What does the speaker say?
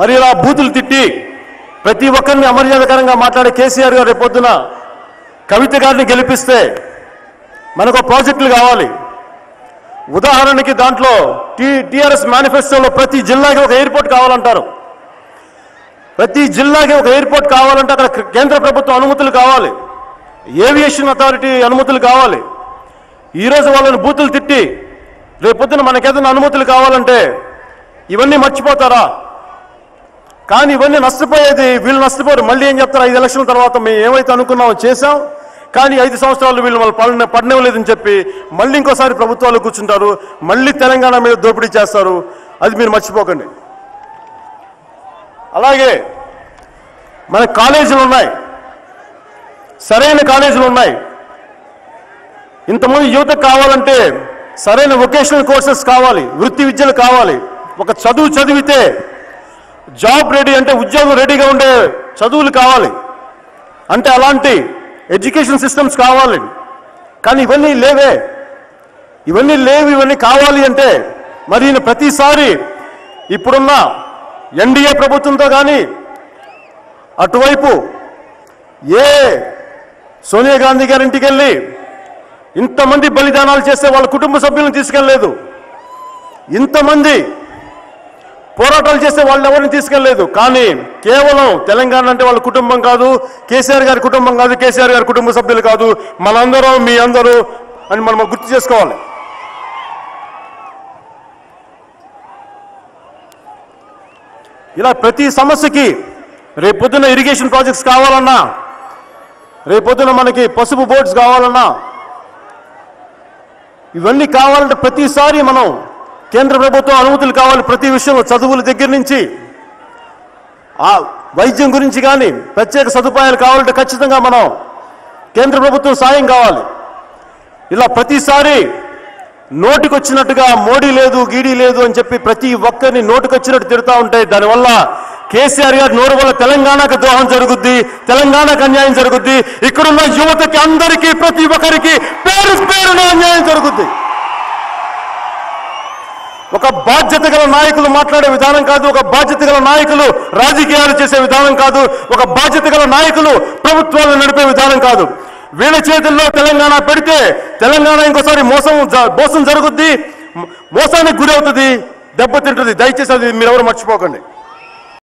మరి ఇలా బూతులు తిట్టి ప్రతి ఒక్కరిని అమర్యాదకరంగా మాట్లాడే కేసీఆర్ గారు రేపొద్దున కవిత గారిని గెలిపిస్తే మనకు ప్రాజెక్టులు కావాలి. ఉదాహరణకి దాంట్లో టీఆర్ఎస్ మేనిఫెస్టోలో ప్రతి జిల్లాకి ఒక ఎయిర్పోర్ట్ కావాలంటారు. ప్రతి జిల్లాకి ఒక ఎయిర్పోర్ట్ కావాలంటే అక్కడ కేంద్ర ప్రభుత్వం అనుమతులు కావాలి, ఏవియేషన్ అథారిటీ అనుమతులు కావాలి. ఈరోజు వాళ్ళని బూతులు తిట్టి రేపొద్దున మనకేదైనా అనుమతులు కావాలంటే ఇవన్నీ మర్చిపోతారా? కానీ ఇవన్నీ నష్టపోయేది వీళ్ళు నష్టపోరు. మళ్ళీ ఏం చెప్తారు, 5 ఎలక్షన్ల తర్వాత మేము ఏమైతే అనుకున్నామో చేశాం, కానీ 5 సంవత్సరాలు వీళ్ళు వాళ్ళు పడనివ్వలేదని చెప్పి మళ్ళీ ఇంకోసారి ప్రభుత్వాలు కూర్చుంటారు, మళ్ళీ తెలంగాణ మీద దోపిడీ చేస్తారు. అది మీరు మర్చిపోకండి. అలాగే మన కాలేజీలు ఉన్నాయి, సరైన కాలేజీలు ఉన్నాయి. ఇంతమంది యువతకు కావాలంటే సరైన వొకేషనల్ కోర్సెస్ కావాలి, వృత్తి విద్యలు కావాలి. ఒక చదువు చదివితే జాబ్ రెడీ అంటే ఉద్యోగం రెడీగా ఉండే చదువులు కావాలి, అంటే అలాంటి ఎడ్యుకేషన్ సిస్టమ్స్ కావాలి. కానీ ఇవన్నీ లేవే, ఇవన్నీ లేవు. ఇవన్నీ కావాలి అంటే మరి ప్రతిసారి ఇప్పుడున్న ఎన్డీఏ ప్రభుత్వంతో కానీ అటువైపు ఏ సోనియా గాంధీ గారి ఇంటికి వెళ్ళి ఇంతమంది బలిదానాలు చేస్తే వాళ్ళ కుటుంబ సభ్యులను తీసుకెళ్ళలేదు, ఇంతమంది పోరాటాలు చేస్తే వాళ్ళు ఎవరిని తీసుకెళ్ళలేదు. కానీ కేవలం తెలంగాణ అంటే వాళ్ళ కుటుంబం కాదు, కేసీఆర్ గారి కుటుంబం కాదు, కేసీఆర్ గారి కుటుంబ సభ్యులు కాదు, మనందరం మీ అందరూ అని మనం గుర్తు చేసుకోవాలి. ఇలా ప్రతి సమస్యకి రేపొద్దున ఇరిగేషన్ ప్రాజెక్ట్స్ కావాలన్నా, రేపొద్దున మనకి పసుపు బోర్డ్స్ కావాలన్నా, ఇవన్నీ కావాలంటే ప్రతిసారి మనం కేంద్ర ప్రభుత్వం అనుమతులు కావాలి. ప్రతి విషయంలో చదువుల దగ్గర నుంచి ఆ వైద్యం గురించి కానీ ప్రత్యేక సదుపాయాలు కావాలంటే ఖచ్చితంగా మనం కేంద్ర ప్రభుత్వం సాయం కావాలి. ఇలా ప్రతిసారి నోటికొచ్చినట్టుగా మోడీ లేదు గీడీ లేదు అని చెప్పి ప్రతి ఒక్కరిని నోటికొచ్చినట్టు తిడుతూ ఉంటే దానివల్ల కేసీఆర్ గారి నోరు వల్ల తెలంగాణకు ద్రోహం జరుగుద్ది, తెలంగాణకు అన్యాయం జరుగుద్ది. ఇక్కడున్న యువతకి అందరికీ ప్రతి ఒక్కరికి పేరు పేరున అన్యాయం జరుగుద్ది. ఒక బాధ్యత గల నాయకులు మాట్లాడే విధానం కాదు, ఒక బాధ్యత గల నాయకులు రాజకీయాలు చేసే విధానం కాదు, ఒక బాధ్యత గల నాయకులు ప్రభుత్వాలను నడిపే విధానం కాదు. వీళ్ళ చేతుల్లో తెలంగాణ పెడితే తెలంగాణ ఇంకోసారి మోసం జరుగుద్ది, మోసానికి గురి అవుతుంది, దెబ్బతింటుంది. దయచేసి అది మీరెవరు మర్చిపోకండి.